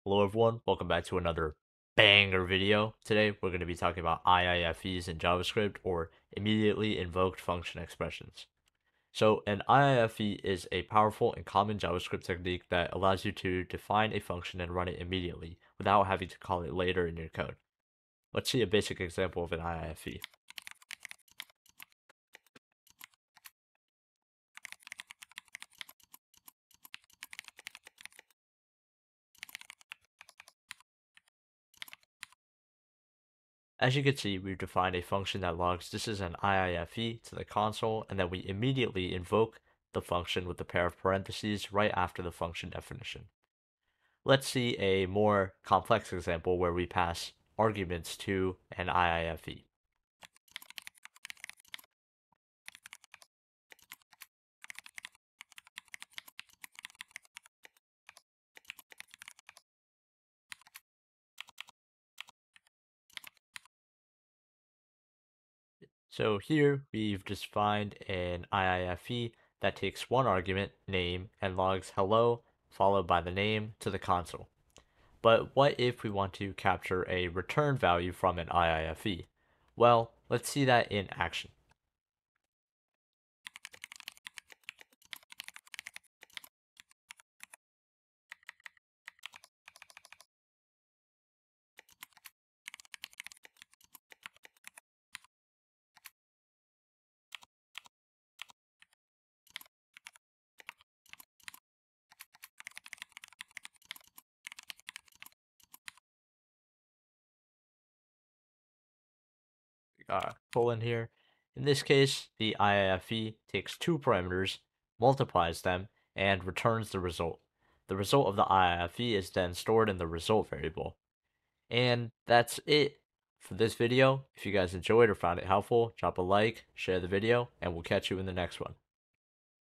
Hello everyone, welcome back to another banger video. Today we're going to be talking about IIFEs in JavaScript, or immediately invoked function expressions. So an IIFE is a powerful and common JavaScript technique that allows you to define a function and run it immediately without having to call it later in your code. Let's see a basic example of an IIFE. As you can see, we've defined a function that logs this is an IIFE to the console, and then we immediately invoke the function with a pair of parentheses right after the function definition. Let's see a more complex example where we pass arguments to an IIFE. So here we've defined an IIFE that takes one argument, name, and logs hello, followed by the name to the console. But what if we want to capture a return value from an IIFE? Well, let's see that in action. Colon here. In this case, the IIFE takes two parameters, multiplies them, and returns the result. The result of the IIFE is then stored in the result variable. And that's it for this video. If you guys enjoyed or found it helpful, drop a like, share the video, and we'll catch you in the next one.